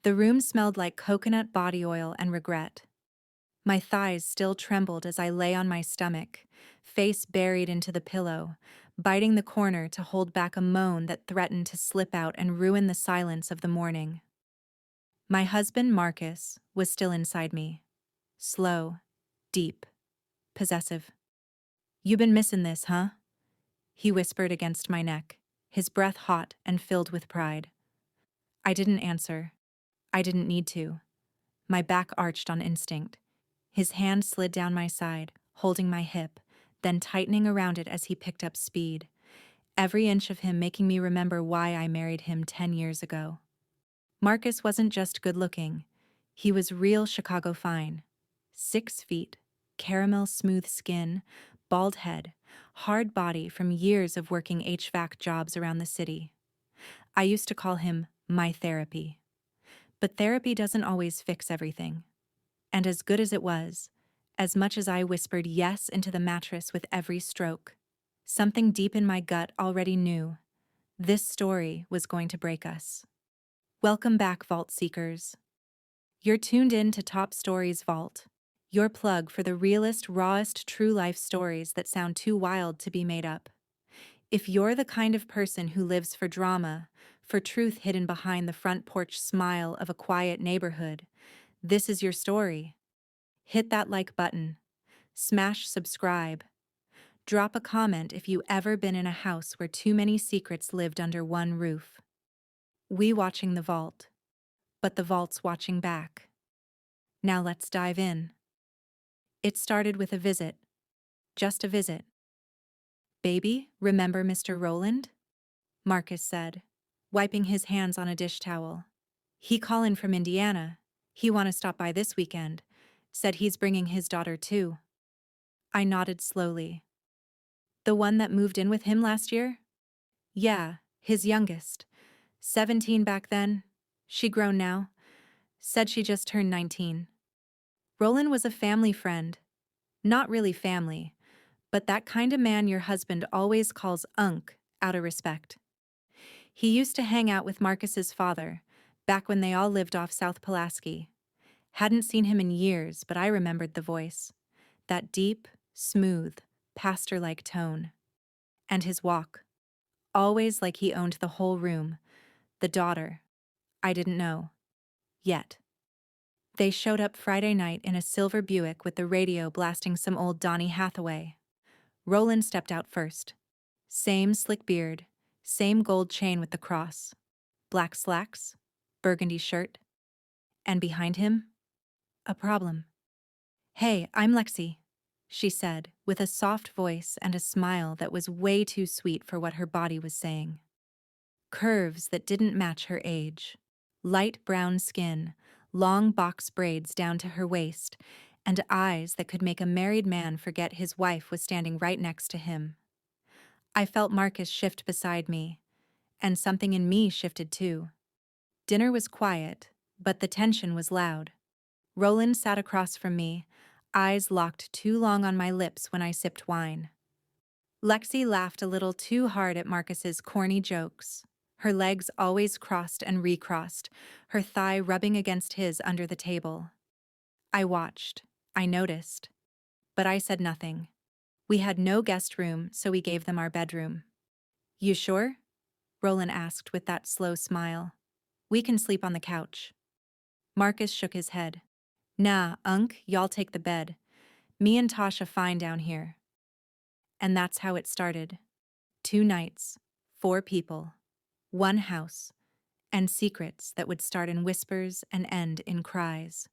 The room smelled like coconut body oil and regret. My thighs still trembled as I lay on my stomach, face buried into the pillow, biting the corner to hold back a moan that threatened to slip out and ruin the silence of the morning. My husband, Marcus, was still inside me. Slow, deep, possessive. "You been missin' this, huh?" he whispered against my neck, his breath hot and filled with pride. I didn't answer. I didn't need to. My back arched on instinct. His hand slid down my side, holding my hip, then tightening around it as he picked up speed, every inch of him making me remember why I married him 10 years ago. Marcus wasn't just good-looking. He was real Chicago fine. 6 feet, caramel smooth skin, bald head, hard body from years of working HVAC jobs around the city. I used to call him my therapy. But therapy doesn't always fix everything. And as good as it was, as much as I whispered yes into the mattress with every stroke, something deep in my gut already knew this story was going to break us. Welcome back, Vault Seekers. You're tuned in to Top Stories Vault, your plug for the realest, rawest, true life stories that sound too wild to be made up. If you're the kind of person who lives for drama, for truth hidden behind the front porch smile of a quiet neighborhood, this is your story. Hit that like button. Smash subscribe. Drop a comment if you ever been in a house where too many secrets lived under one roof. We watching the vault, but the vault's watching back. Now let's dive in. It started with a visit. Just a visit. "Baby, remember Mr. Rowland?" Marcus said, wiping his hands on a dish towel. "He callin' from Indiana. He wanna stop by this weekend. Said he's bringing his daughter too." I nodded slowly. "The one that moved in with him last year?" "Yeah, his youngest. 17 back then. She grown now. Said she just turned 19. Roland was a family friend. Not really family, but that kind of man your husband always calls Unc out of respect. He used to hang out with Marcus's father, back when they all lived off South Pulaski. Hadn't seen him in years, but I remembered the voice. That deep, smooth, pastor-like tone. And his walk. Always like he owned the whole room. The daughter. I didn't know. Yet. They showed up Friday night in a silver Buick with the radio blasting some old Donny Hathaway. Roland stepped out first. Same slick beard, same gold chain with the cross. Black slacks, burgundy shirt. And behind him, a problem. "Hey, I'm Lexi," she said, with a soft voice and a smile that was way too sweet for what her body was saying. Curves that didn't match her age. Light brown skin, long box braids down to her waist, and eyes that could make a married man forget his wife was standing right next to him. I felt Marcus shift beside me, and something in me shifted too. Dinner was quiet, but the tension was loud. Roland sat across from me, eyes locked too long on my lips when I sipped wine. Lexi laughed a little too hard at Marcus's corny jokes, her legs always crossed and recrossed, her thigh rubbing against his under the table. I watched. I noticed. But I said nothing. We had no guest room, so we gave them our bedroom. "You sure?" Roland asked with that slow smile. "We can sleep on the couch." Marcus shook his head. "Nah, Unc, y'all take the bed. Me and Tasha fine down here." And that's how it started. 2 nights, 4 people, 1 house, and secrets that would start in whispers and end in cries.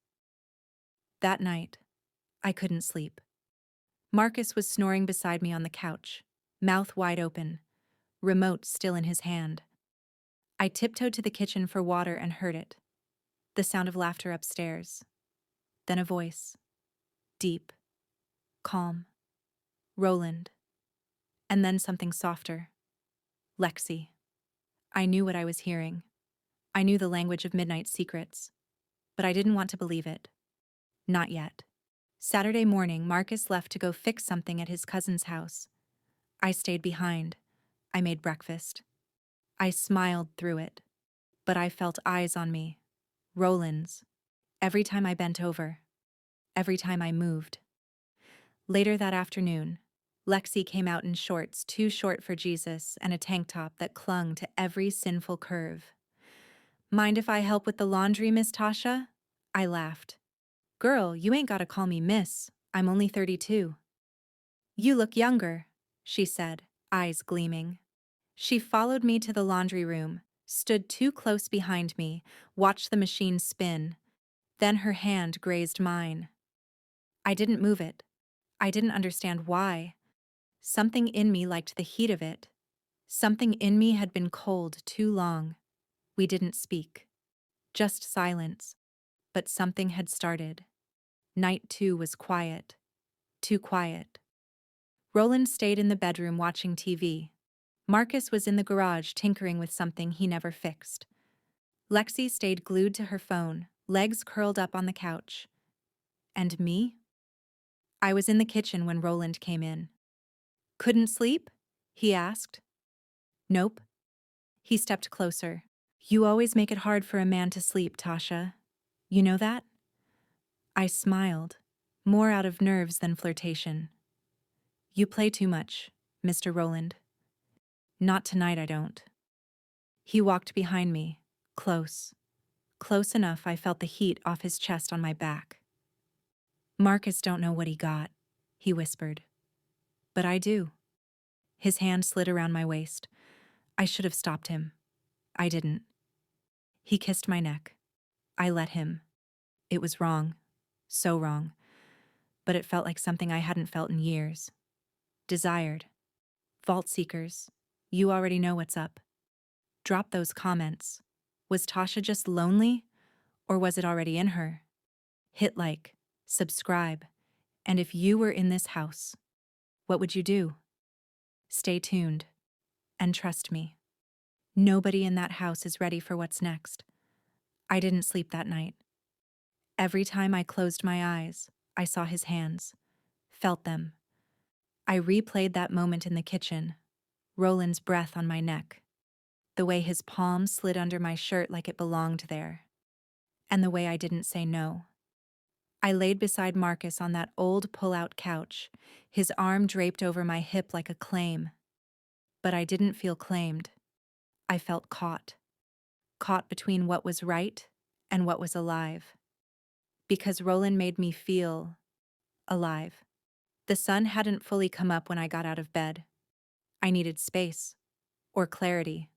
That night, I couldn't sleep. Marcus was snoring beside me on the couch, mouth wide open, remote still in his hand. I tiptoed to the kitchen for water and heard it. The sound of laughter upstairs. Then a voice. Deep. Calm. Roland. And then something softer. Lexi. I knew what I was hearing. I knew the language of midnight secrets. But I didn't want to believe it. Not yet. Saturday morning, Marcus left to go fix something at his cousin's house. I stayed behind. I made breakfast. I smiled through it. But I felt eyes on me. Roland's. Every time I bent over. Every time I moved. Later that afternoon, Lexi came out in shorts too short for Jesus and a tank top that clung to every sinful curve. "Mind if I help with the laundry, Miss Tasha?" I laughed. "Girl, you ain't gotta call me miss. I'm only 32. "You look younger," she said, eyes gleaming. She followed me to the laundry room, stood too close behind me, watched the machine spin. Then her hand grazed mine. I didn't move it. I didn't understand why. Something in me liked the heat of it. Something in me had been cold too long. We didn't speak. Just silence. But something had started. Night 2 was quiet. Too quiet. Roland stayed in the bedroom watching TV. Marcus was in the garage tinkering with something he never fixed. Lexi stayed glued to her phone, legs curled up on the couch. And me? I was in the kitchen when Roland came in. "Couldn't sleep?" he asked. "Nope." He stepped closer. "You always make it hard for a man to sleep, Tasha. You know that?" I smiled, more out of nerves than flirtation. "You play too much, Mr. Roland." "Not tonight, I don't." He walked behind me, close. Close enough I felt the heat off his chest on my back. "Marcus don't know what he got," he whispered. "But I do." His hand slid around my waist. I should have stopped him. I didn't. He kissed my neck. I let him. It was wrong. So wrong. But it felt like something I hadn't felt in years. Desired. Vault seekers. You already know what's up. Drop those comments. Was Tasha just lonely? Or was it already in her? Hit like. Subscribe. And if you were in this house, what would you do? Stay tuned. And trust me. Nobody in that house is ready for what's next. I didn't sleep that night. Every time I closed my eyes, I saw his hands. Felt them. I replayed that moment in the kitchen. Roland's breath on my neck. The way his palm slid under my shirt like it belonged there. And the way I didn't say no. I laid beside Marcus on that old pull-out couch, his arm draped over my hip like a claim. But I didn't feel claimed. I felt caught. Caught between what was right and what was alive. Because Roland made me feel alive. The sun hadn't fully come up when I got out of bed. I needed space. Or clarity.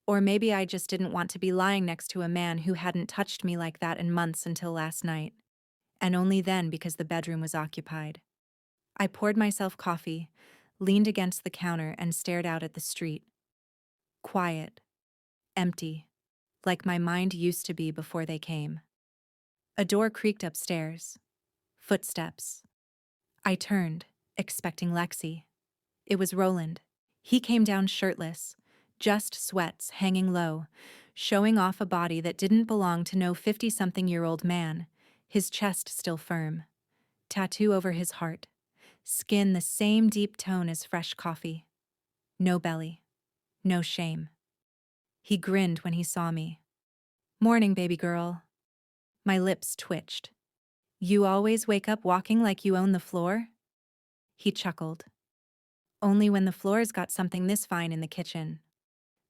Or maybe I just didn't want to be lying next to a man who hadn't touched me like that in months until last night. And only then because the bedroom was occupied. I poured myself coffee, leaned against the counter and stared out at the street. Quiet. Empty. Like my mind used to be before they came. A door creaked upstairs. Footsteps. I turned, expecting Lexi. It was Roland. He came down shirtless, just sweats hanging low, showing off a body that didn't belong to no 50-something-year-old man, his chest still firm. Tattoo over his heart. Skin the same deep tone as fresh coffee. No belly. No shame. He grinned when he saw me. "Morning, baby girl." My lips twitched. "You always wake up walking like you own the floor?" He chuckled. "Only when the floor's got something this fine in the kitchen."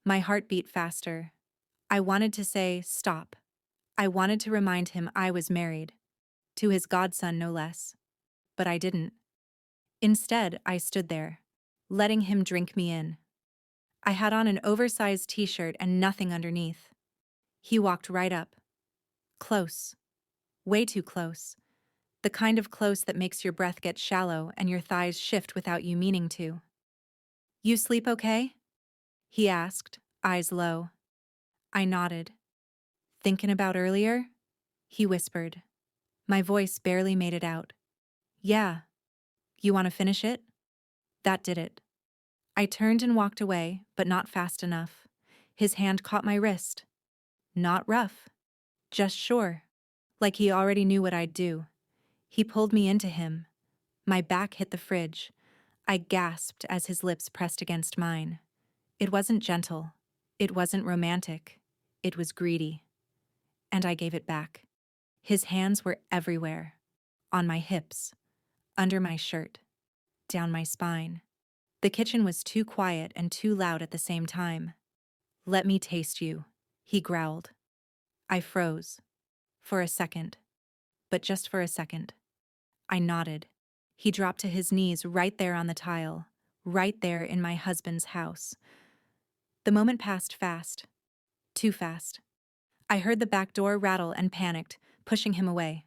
My heart beat faster. I wanted to say, stop. I wanted to remind him I was married. To his godson, no less. But I didn't. Instead, I stood there, letting him drink me in. I had on an oversized t-shirt and nothing underneath. He walked right up. Close. Way too close. The kind of close that makes your breath get shallow and your thighs shift without you meaning to. "You sleep okay?" he asked, eyes low. I nodded. "Thinking about earlier?" he whispered. My voice barely made it out. "Yeah. You want to finish it?" That did it. I turned and walked away, but not fast enough. His hand caught my wrist. Not rough. Just sure. Like he already knew what I'd do. He pulled me into him. My back hit the fridge. I gasped as his lips pressed against mine. It wasn't gentle. It wasn't romantic. It was greedy. and I gave it back. His hands were everywhere, on my hips, under my shirt, down my spine. The kitchen was too quiet and too loud at the same time. "Let me taste you," he growled. I froze. For a second. But just for a second. I nodded. He dropped to his knees right there on the tile, right there in my husband's house. The moment passed fast. Too fast. I heard the back door rattle and panicked, pushing him away.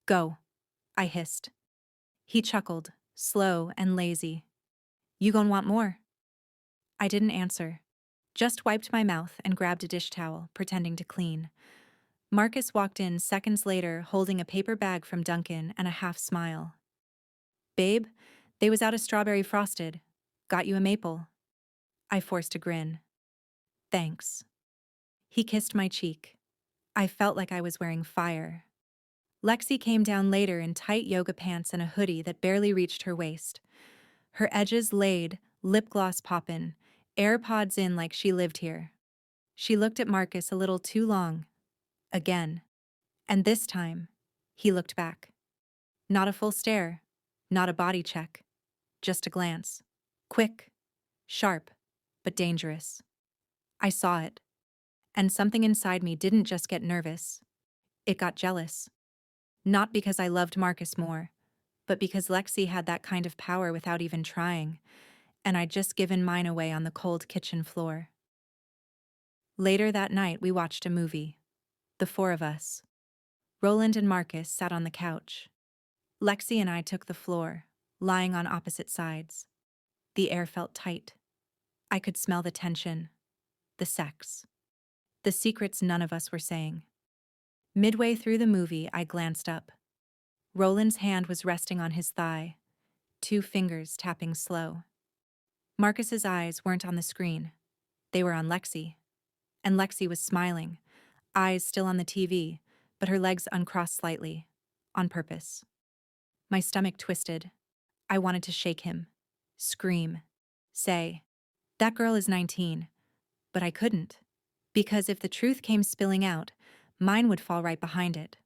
"Go," I hissed. He chuckled, slow and lazy. "You gon' want more." I didn't answer. Just wiped my mouth and grabbed a dish towel, pretending to clean. Marcus walked in seconds later holding a paper bag from Duncan and a half smile. "Babe, they was out of strawberry frosted. Got you a maple." I forced a grin. "Thanks." He kissed my cheek. I felt like I was wearing fire. Lexi came down later in tight yoga pants and a hoodie that barely reached her waist. Her edges laid, lip gloss poppin', AirPods in like she lived here. She looked at Marcus a little too long. Again. And this time, he looked back. Not a full stare, not a body check, just a glance. Quick, sharp, but dangerous. I saw it. And something inside me didn't just get nervous. It got jealous. Not because I loved Marcus more, but because Lexi had that kind of power without even trying, and I'd just given mine away on the cold kitchen floor. Later that night, we watched a movie. The four of us. Roland and Marcus sat on the couch. Lexi and I took the floor, lying on opposite sides. The air felt tight. I could smell the tension, the sex, the secrets none of us were saying. Midway through the movie, I glanced up. Roland's hand was resting on his thigh, 2 fingers tapping slow. Marcus's eyes weren't on the screen. They were on Lexi. And Lexi was smiling, eyes still on the TV, but her legs uncrossed slightly, on purpose. My stomach twisted. I wanted to shake him, scream, say, "That girl is 19. But I couldn't, because if the truth came spilling out, mine would fall right behind it.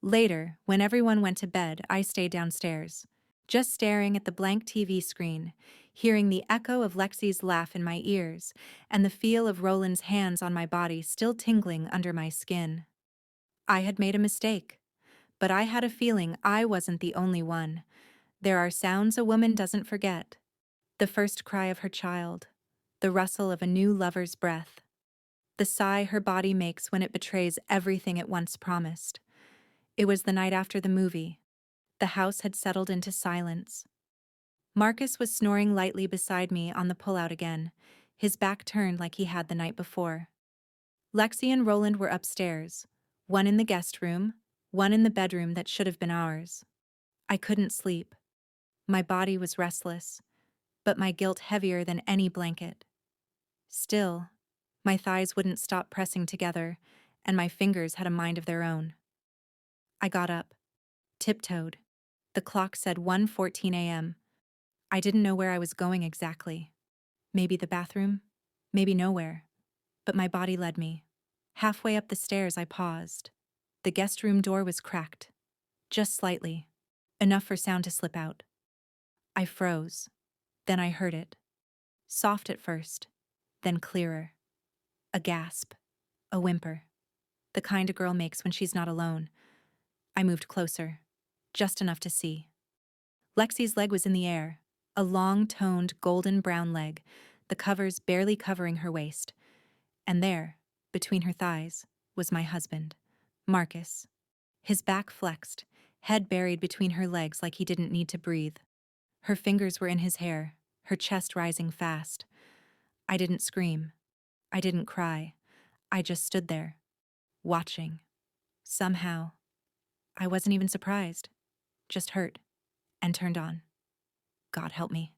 Later, when everyone went to bed, I stayed downstairs, just staring at the blank TV screen, hearing the echo of Lexi's laugh in my ears and the feel of Roland's hands on my body still tingling under my skin. I had made a mistake, but I had a feeling I wasn't the only one. There are sounds a woman doesn't forget. The first cry of her child, the rustle of a new lover's breath, the sigh her body makes when it betrays everything it once promised. It was the night after the movie. The house had settled into silence. Marcus was snoring lightly beside me on the pullout again, his back turned like he had the night before. Lexi and Roland were upstairs, one in the guest room, one in the bedroom that should have been ours. I couldn't sleep. My body was restless, but my guilt heavier than any blanket. Still, my thighs wouldn't stop pressing together, and my fingers had a mind of their own. I got up, tiptoed. The clock said 1:14 a.m. I didn't know where I was going exactly. Maybe the bathroom, maybe nowhere. But my body led me. Halfway up the stairs, I paused. The guest room door was cracked, just slightly, enough for sound to slip out. I froze. Then I heard it. Soft at first, then clearer. A gasp, a whimper. The kind a girl makes when she's not alone. I moved closer, just enough to see. Lexi's leg was in the air, a long, toned, golden brown leg, the covers barely covering her waist. And there, between her thighs, was my husband, Marcus. His back flexed, head buried between her legs like he didn't need to breathe. Her fingers were in his hair, her chest rising fast. I didn't scream. I didn't cry. I just stood there, watching. Somehow, I wasn't even surprised, just hurt, and turned on. God help me.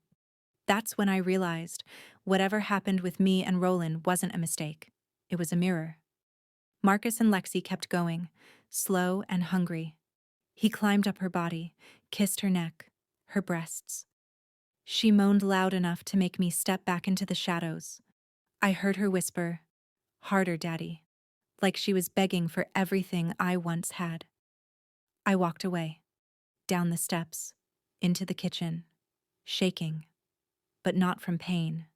That's when I realized whatever happened with me and Roland wasn't a mistake. It was a mirror. Marcus and Lexi kept going, slow and hungry. He climbed up her body, kissed her neck, her breasts. She moaned loud enough to make me step back into the shadows. I heard her whisper, "Harder, Daddy," like she was begging for everything I once had. I walked away, down the steps, into the kitchen, shaking, but not from pain,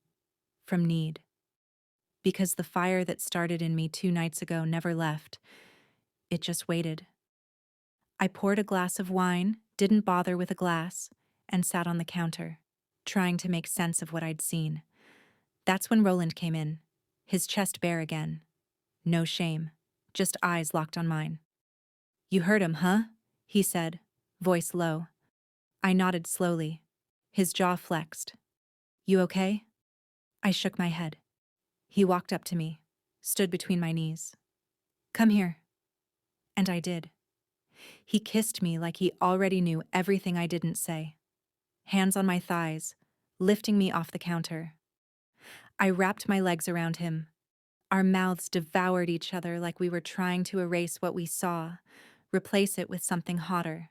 from need. Because the fire that started in me 2 nights ago never left, it just waited. I poured a glass of wine, didn't bother with a glass, and sat on the counter, trying to make sense of what I'd seen. That's when Roland came in, his chest bare again. No shame, just eyes locked on mine. "You heard him, huh?" he said, voice low. I nodded slowly. His jaw flexed. "You okay?" I shook my head. He walked up to me, stood between my knees. "Come here." And I did. He kissed me like he already knew everything I didn't say. Hands on my thighs, lifting me off the counter. I wrapped my legs around him. Our mouths devoured each other like we were trying to erase what we saw, replace it with something hotter.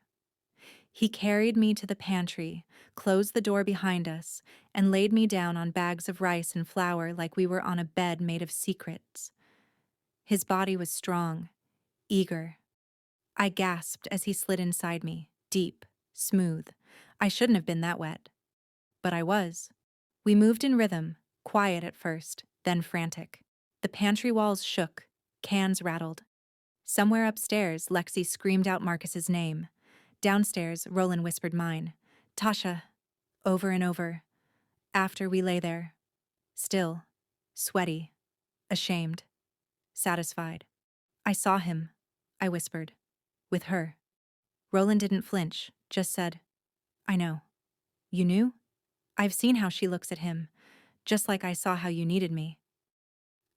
He carried me to the pantry, closed the door behind us, and laid me down on bags of rice and flour like we were on a bed made of secrets. His body was strong, eager. I gasped as he slid inside me, deep, smooth. I shouldn't have been that wet. But I was. We moved in rhythm, quiet at first, then frantic. The pantry walls shook, cans rattled. Somewhere upstairs, Lexi screamed out Marcus's name. Downstairs, Roland whispered mine. "Tasha," over and over. After we lay there, still, sweaty, ashamed, satisfied. "I saw him," I whispered. "With her." Roland didn't flinch, just said, "I know." "You knew?" "I've seen how she looks at him, just like I saw how you needed me."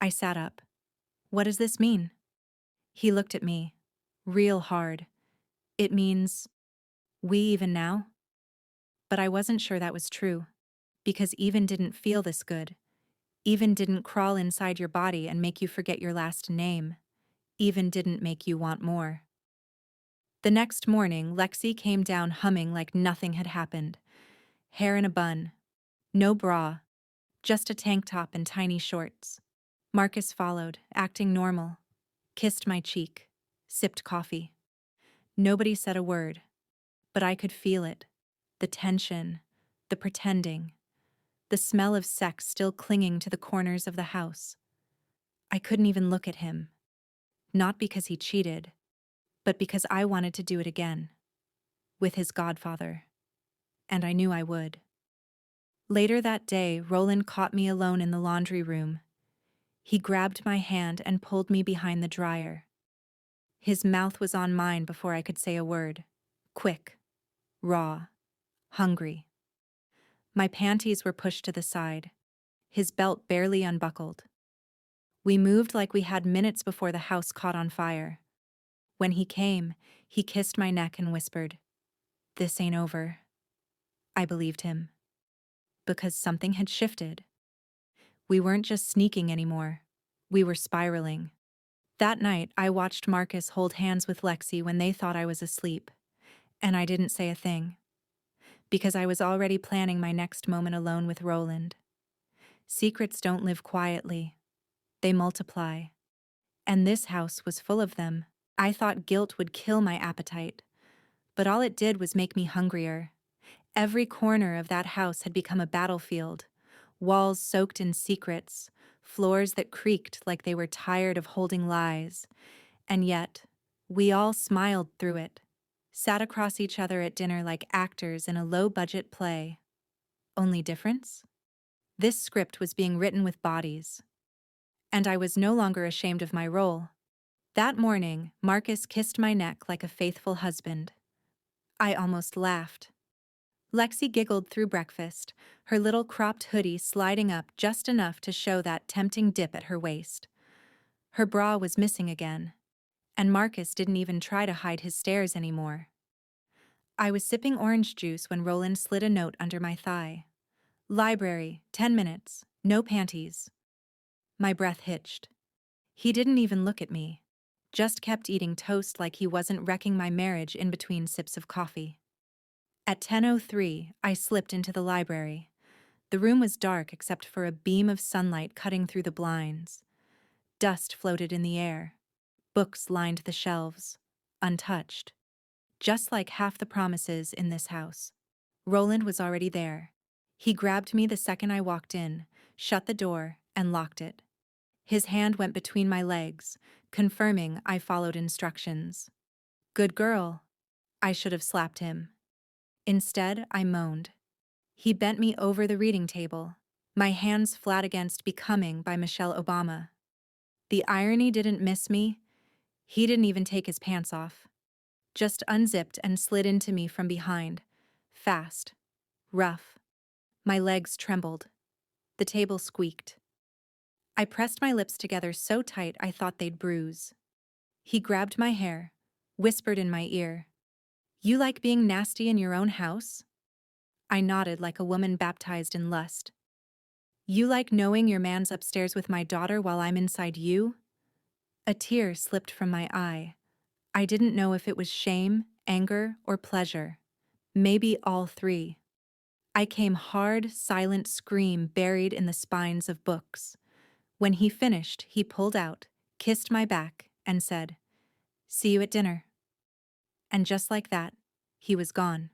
I sat up. "What does this mean?" He looked at me, real hard. "It means we even now?" But I wasn't sure that was true, because even didn't feel this good. Even didn't crawl inside your body and make you forget your last name. Even didn't make you want more. The next morning, Lexi came down humming like nothing had happened. Hair in a bun. No bra. Just a tank top and tiny shorts. Marcus followed, acting normal. Kissed my cheek. Sipped coffee. Nobody said a word. But I could feel it. The tension. The pretending. The smell of sex still clinging to the corners of the house. I couldn't even look at him. Not because he cheated, but because I wanted to do it again. With his godfather. And I knew I would. Later that day, Roland caught me alone in the laundry room. He grabbed my hand and pulled me behind the dryer. His mouth was on mine before I could say a word. Quick. Raw. Hungry. My panties were pushed to the side. His belt barely unbuckled. We moved like we had minutes before the house caught on fire. When he came, he kissed my neck and whispered, "This ain't over." I believed him. Because something had shifted. We weren't just sneaking anymore. We were spiraling. That night, I watched Marcus hold hands with Lexi when they thought I was asleep. And I didn't say a thing. Because I was already planning my next moment alone with Roland. Secrets don't live quietly. They multiply. And this house was full of them. I thought guilt would kill my appetite. But all it did was make me hungrier. Every corner of that house had become a battlefield. Walls soaked in secrets, floors that creaked like they were tired of holding lies. And yet, we all smiled through it, sat across each other at dinner like actors in a low-budget play. Only difference? This script was being written with bodies. And I was no longer ashamed of my role. That morning, Marcus kissed my neck like a faithful husband. I almost laughed. Lexi giggled through breakfast, her little cropped hoodie sliding up just enough to show that tempting dip at her waist. Her bra was missing again, and Marcus didn't even try to hide his stares anymore. I was sipping orange juice when Roland slid a note under my thigh. "Library, 10 minutes, no panties." My breath hitched. He didn't even look at me, just kept eating toast like he wasn't wrecking my marriage in between sips of coffee. At 10:03, I slipped into the library. The room was dark except for a beam of sunlight cutting through the blinds. Dust floated in the air. Books lined the shelves, untouched, just like half the promises in this house. Roland was already there. He grabbed me the second I walked in, shut the door, and locked it. His hand went between my legs, confirming I followed instructions. Good girl. I should have slapped him. Instead, I moaned. He bent me over the reading table, my hands flat against Becoming by Michelle Obama. The irony didn't miss me. He didn't even take his pants off. Just unzipped and slid into me from behind. Fast. Rough. My legs trembled. The table squeaked. I pressed my lips together so tight I thought they'd bruise. He grabbed my hair, whispered in my ear, "You like being nasty in your own house?" I nodded like a woman baptized in lust. "You like knowing your man's upstairs with my daughter while I'm inside you?" A tear slipped from my eye. I didn't know if it was shame, anger, or pleasure. Maybe all three. I came hard, silent scream buried in the spines of books. When he finished, he pulled out, kissed my back, and said, "See you at dinner." And just like that, he was gone.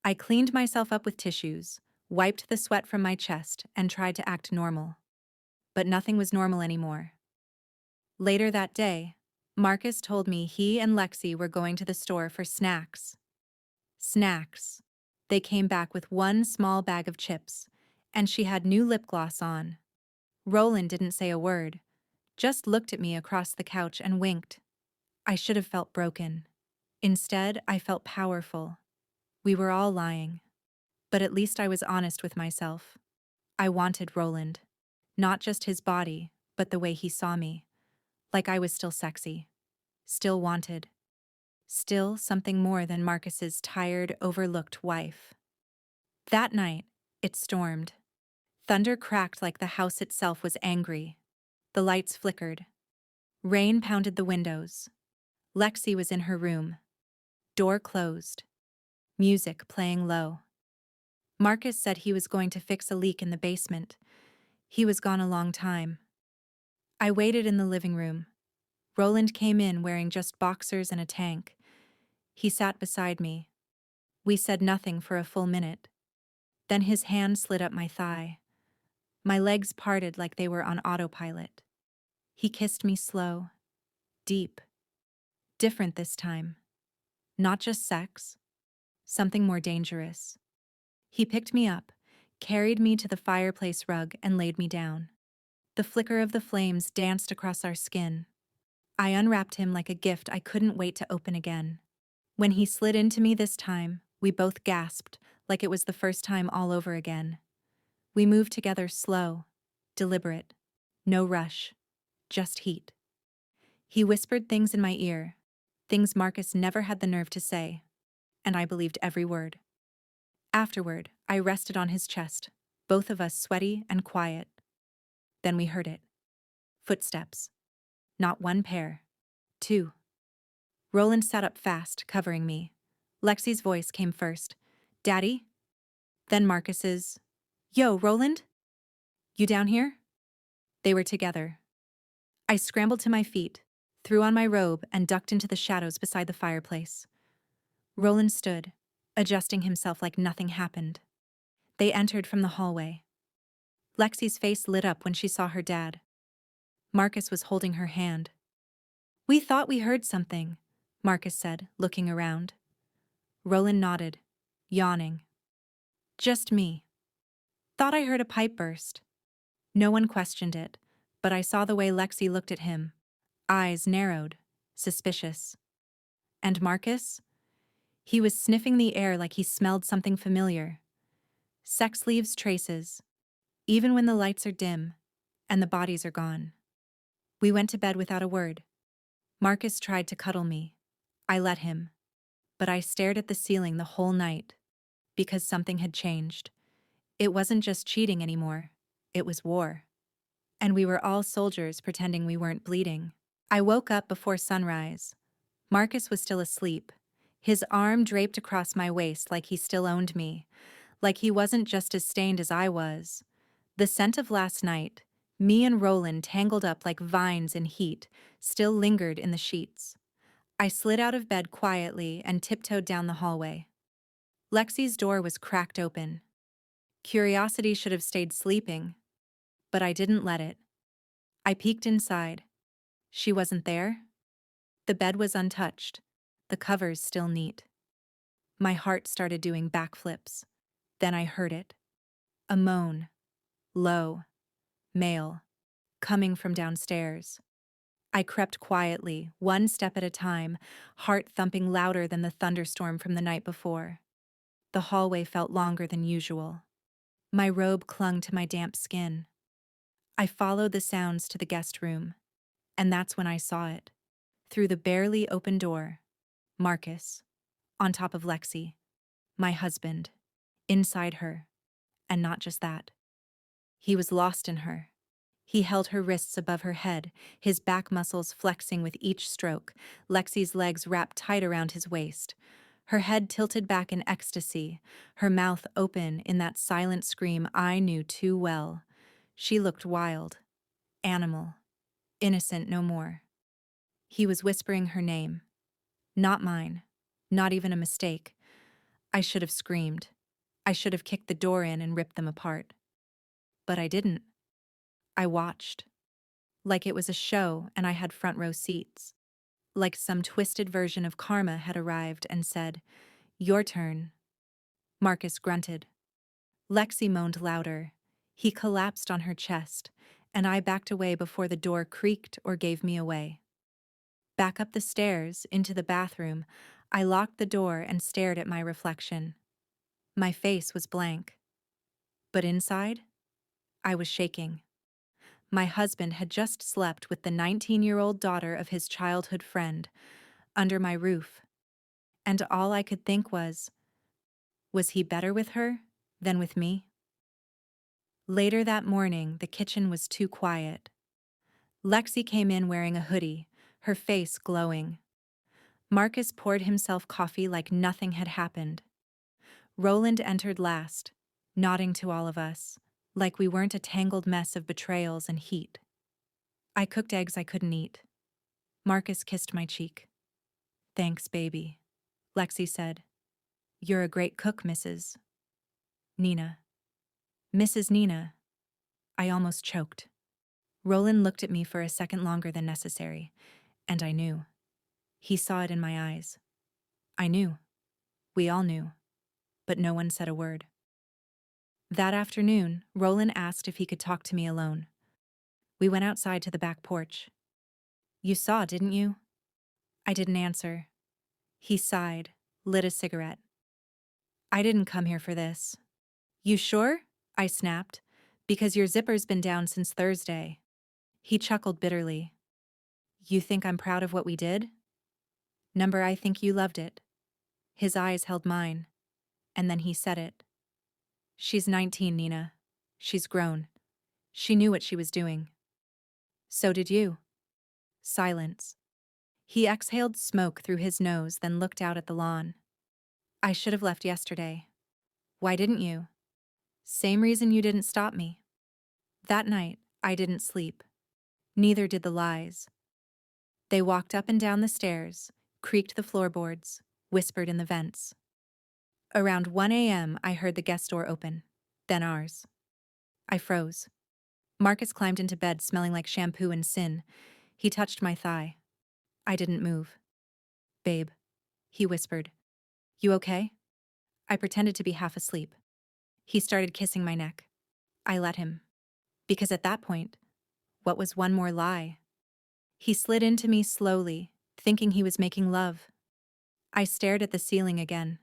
I cleaned myself up with tissues, wiped the sweat from my chest, and tried to act normal. But nothing was normal anymore. Later that day, Marcus told me he and Lexi were going to the store for snacks. Snacks. They came back with one small bag of chips, and she had new lip gloss on. Roland didn't say a word, just looked at me across the couch and winked. I should have felt broken. Instead, I felt powerful. We were all lying. But at least I was honest with myself. I wanted Roland. Not just his body, but the way he saw me. Like I was still sexy. Still wanted. Still something more than Marcus's tired, overlooked wife. That night, it stormed. Thunder cracked like the house itself was angry. The lights flickered. Rain pounded the windows. Lexi was in her room. Door closed. Music playing low. Marcus said he was going to fix a leak in the basement. He was gone a long time. I waited in the living room. Roland came in wearing just boxers and a tank. He sat beside me. We said nothing for a full minute. Then his hand slid up my thigh. My legs parted like they were on autopilot. He kissed me slow, deep. Different this time. Not just sex. Something more dangerous. He picked me up, carried me to the fireplace rug, and laid me down. The flicker of the flames danced across our skin. I unwrapped him like a gift I couldn't wait to open again. When he slid into me this time, we both gasped, like it was the first time all over again. We moved together slow, deliberate. No rush. Just heat. He whispered things in my ear, things Marcus never had the nerve to say, and I believed every word. Afterward, I rested on his chest, both of us sweaty and quiet. Then we heard it. Footsteps. Not one pair. Two. Roland sat up fast, covering me. Lexi's voice came first. "Daddy?" Then Marcus's, "Yo, Roland? You down here?" They were together. I scrambled to my feet, threw on my robe, and ducked into the shadows beside the fireplace. Roland stood, adjusting himself like nothing happened. They entered from the hallway. Lexi's face lit up when she saw her dad. Marcus was holding her hand. "We thought we heard something," Marcus said, looking around. Roland nodded, yawning. "Just me. Thought I heard a pipe burst." No one questioned it, but I saw the way Lexi looked at him. Eyes narrowed, suspicious. And Marcus? He was sniffing the air like he smelled something familiar. Sex leaves traces, even when the lights are dim and the bodies are gone. We went to bed without a word. Marcus tried to cuddle me. I let him. But I stared at the ceiling the whole night, because something had changed. It wasn't just cheating anymore. It was war. And we were all soldiers pretending we weren't bleeding. I woke up before sunrise. Marcus was still asleep, his arm draped across my waist like he still owned me, like he wasn't just as stained as I was. The scent of last night, Me and Roland, tangled up like vines in heat, still lingered in the sheets. I slid out of bed quietly and tiptoed down the hallway. Lexi's door was cracked open. Curiosity should have stayed sleeping, but I didn't let it. I peeked inside. She wasn't there. The bed was untouched, the covers still neat. My heart started doing backflips. Then I heard it. A moan. Low. Male. Coming from downstairs. I crept quietly, one step at a time, heart thumping louder than the thunderstorm from the night before. The hallway felt longer than usual. My robe clung to my damp skin. I followed the sounds to the guest room, and that's when I saw it. Through the barely open door, Marcus, on top of Lexi, my husband, inside her, and not just that. He was lost in her. He held her wrists above her head, his back muscles flexing with each stroke, Lexi's legs wrapped tight around his waist. Her head tilted back in ecstasy, her mouth open in that silent scream I knew too well. She looked wild, animal, innocent no more. He was whispering her name. Not mine. Not even a mistake. I should have screamed. I should have kicked the door in and ripped them apart. But I didn't. I watched. Like it was a show and I had front row seats. Like some twisted version of karma had arrived and said, "Your turn." Marcus grunted. Lexi moaned louder. He collapsed on her chest, and I backed away before the door creaked or gave me away. Back up the stairs, into the bathroom, I locked the door and stared at my reflection. My face was blank. But inside, I was shaking. My husband had just slept with the 19-year-old daughter of his childhood friend, under my roof. And all I could think was he better with her than with me? Later that morning, the kitchen was too quiet. Lexi came in wearing a hoodie, her face glowing. Marcus poured himself coffee like nothing had happened. Roland entered last, nodding to all of us, like we weren't a tangled mess of betrayals and heat. I cooked eggs I couldn't eat. Marcus kissed my cheek. "Thanks, baby," Lexi said. "You're a great cook, Mrs. Nina." Mrs. Nina. I almost choked. Roland looked at me for a second longer than necessary, and I knew. He saw it in my eyes. I knew. We all knew. But no one said a word. That afternoon, Roland asked if he could talk to me alone. We went outside to the back porch. "You saw, didn't you?" I didn't answer. He sighed, lit a cigarette. "I didn't come here for this." "You sure?" I snapped. "Because your zipper's been down since Thursday." He chuckled bitterly. "You think I'm proud of what we did?" "Number, I think you loved it." His eyes held mine, and then he said it. "She's 19, Nina. She's grown. She knew what she was doing." "So did you." Silence. He exhaled smoke through his nose, then looked out at the lawn. "I should have left yesterday." "Why didn't you?" "Same reason you didn't stop me." That night, I didn't sleep. Neither did the lies. They walked up and down the stairs, creaked the floorboards, whispered in the vents. Around 1 a.m., I heard the guest door open, then ours. I froze. Marcus climbed into bed smelling like shampoo and sin. He touched my thigh. I didn't move. "Babe," he whispered. "You okay?" I pretended to be half asleep. He started kissing my neck. I let him. Because at that point, what was one more lie? He slid into me slowly, thinking he was making love. I stared at the ceiling again.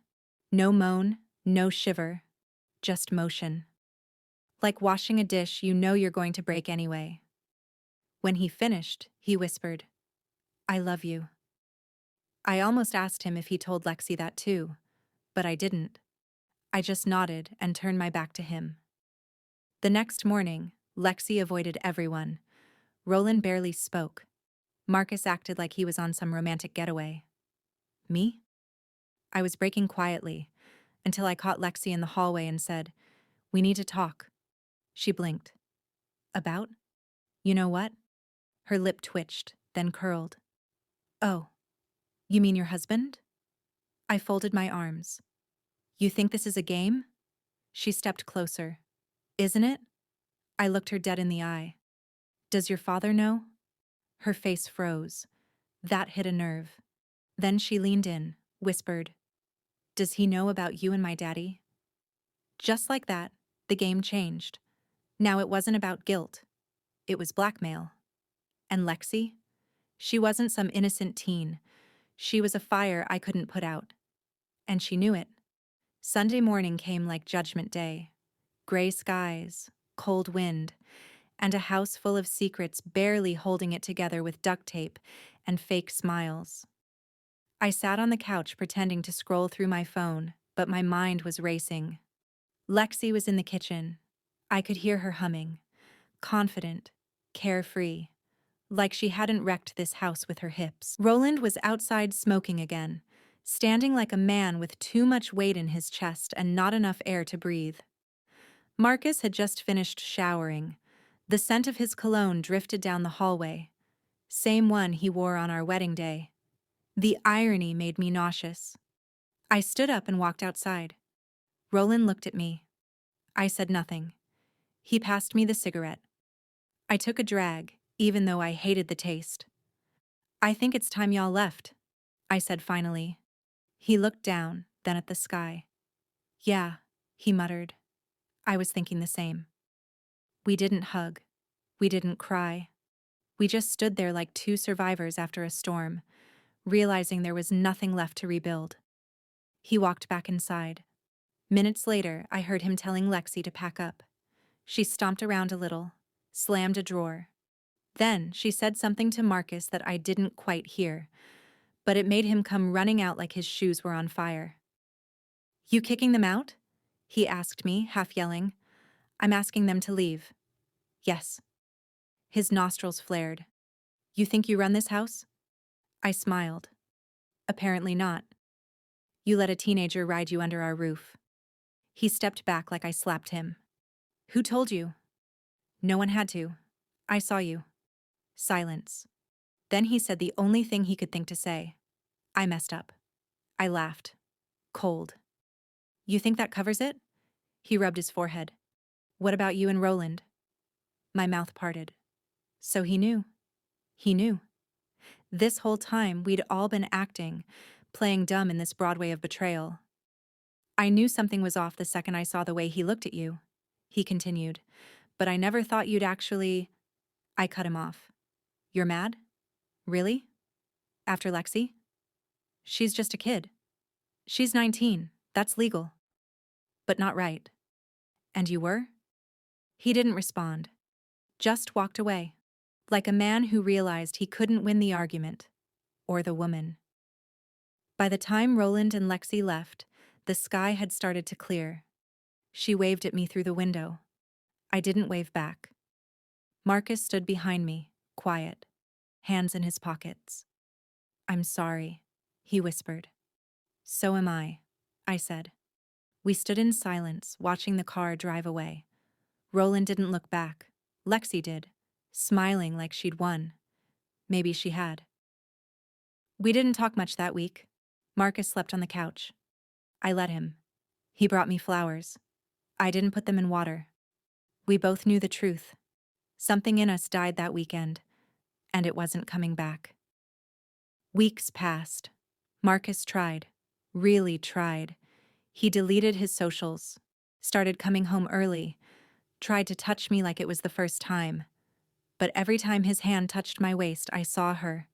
No moan, no shiver, just motion. Like washing a dish you know you're going to break anyway. When he finished, he whispered, "I love you." I almost asked him if he told Lexi that too, but I didn't. I just nodded and turned my back to him. The next morning, Lexi avoided everyone. Roland barely spoke. Marcus acted like he was on some romantic getaway. Me? I was breaking quietly, until I caught Lexi in the hallway and said, "We need to talk." She blinked. "About?" You know what? Her lip twitched, then curled. Oh, you mean your husband? I folded my arms. You think this is a game? She stepped closer. Isn't it? I looked her dead in the eye. Does your father know? Her face froze. That hit a nerve. Then she leaned in, whispered, Does he know about you and my daddy? Just like that, the game changed. Now it wasn't about guilt. It was blackmail. And Lexi? She wasn't some innocent teen. She was a fire I couldn't put out. And she knew it. Sunday morning came like Judgment Day. Gray skies, cold wind, and a house full of secrets barely holding it together with duct tape and fake smiles. I sat on the couch pretending to scroll through my phone, but my mind was racing. Lexi was in the kitchen. I could hear her humming, confident, carefree, like she hadn't wrecked this house with her hips. Roland was outside smoking again, standing like a man with too much weight in his chest and not enough air to breathe. Marcus had just finished showering. The scent of his cologne drifted down the hallway. Same one he wore on our wedding day. The irony made me nauseous. I stood up and walked outside. Roland looked at me. I said nothing. He passed me the cigarette. I took a drag, even though I hated the taste. I think it's time y'all left, I said finally. He looked down, then at the sky. Yeah, he muttered. I was thinking the same. We didn't hug. We didn't cry. We just stood there like two survivors after a storm, realizing there was nothing left to rebuild. He walked back inside. Minutes later, I heard him telling Lexi to pack up. She stomped around a little, slammed a drawer. Then she said something to Marcus that I didn't quite hear, but it made him come running out like his shoes were on fire. You kicking them out? He asked me, half yelling. I'm asking them to leave. Yes. His nostrils flared. You think you run this house? I smiled. Apparently not. You let a teenager ride you under our roof. He stepped back like I slapped him. Who told you? No one had to. I saw you. Silence. Then he said the only thing he could think to say. I messed up. I laughed. Cold. You think that covers it? He rubbed his forehead. What about you and Roland? My mouth parted. So he knew. He knew. This whole time we'd all been acting, playing dumb in this Broadway of betrayal. I knew something was off the second I saw the way he looked at you, he continued, but I never thought you'd actually... I cut him off. You're mad? Really? After Lexi? She's just a kid. She's 19. That's legal. But not right. And you were? He didn't respond. Just walked away. Like a man who realized he couldn't win the argument. Or the woman. By the time Roland and Lexi left, the sky had started to clear. She waved at me through the window. I didn't wave back. Marcus stood behind me, quiet, hands in his pockets. I'm sorry, he whispered. So am I said. We stood in silence, watching the car drive away. Roland didn't look back. Lexi did, smiling like she'd won. Maybe she had. We didn't talk much that week. Marcus slept on the couch. I let him. He brought me flowers. I didn't put them in water. We both knew the truth. Something in us died that weekend, and it wasn't coming back. Weeks passed. Marcus tried. Really tried. He deleted his socials, started coming home early, tried to touch me like it was the first time. But every time his hand touched my waist, I saw her.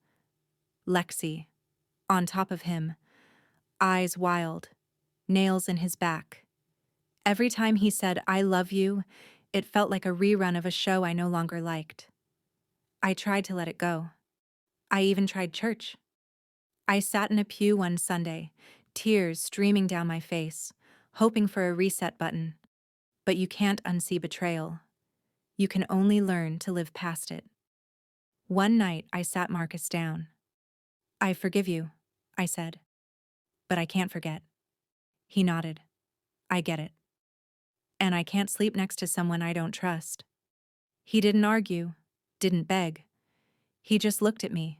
Lexi. On top of him. Eyes wild. Nails in his back. Every time he said, I love you, it felt like a rerun of a show I no longer liked. I tried to let it go. I even tried church. I sat in a pew one Sunday, tears streaming down my face, hoping for a reset button. But you can't unsee betrayal. You can only learn to live past it. One night, I sat Marcus down. I forgive you, I said. But I can't forget. He nodded. I get it. And I can't sleep next to someone I don't trust. He didn't argue, didn't beg. He just looked at me,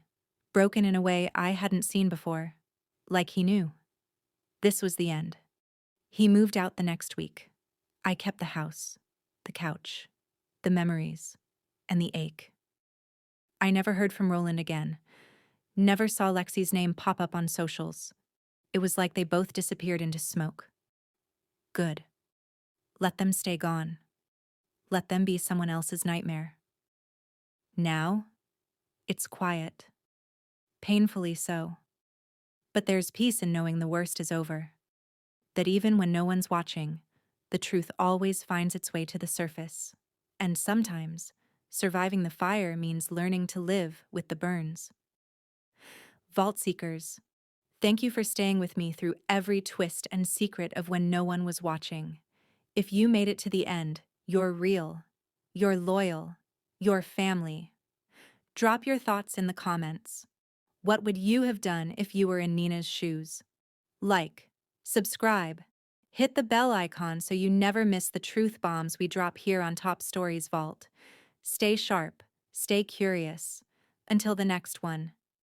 broken in a way I hadn't seen before, like he knew. This was the end. He moved out the next week. I kept the house, the couch, the memories, and the ache. I never heard from Roland again. Never saw Lexi's name pop up on socials. It was like they both disappeared into smoke. Good. Let them stay gone. Let them be someone else's nightmare. Now, it's quiet. Painfully so. But there's peace in knowing the worst is over. That even when no one's watching, the truth always finds its way to the surface. And sometimes, surviving the fire means learning to live with the burns. Vault Seekers, thank you for staying with me through every twist and secret of when no one was watching. If you made it to the end, you're real. You're loyal. You're family. Drop your thoughts in the comments. What would you have done if you were in Nina's shoes? Like, subscribe, hit the bell icon so you never miss the truth bombs we drop here on Top Stories Vault. Stay sharp, stay curious. Until the next one.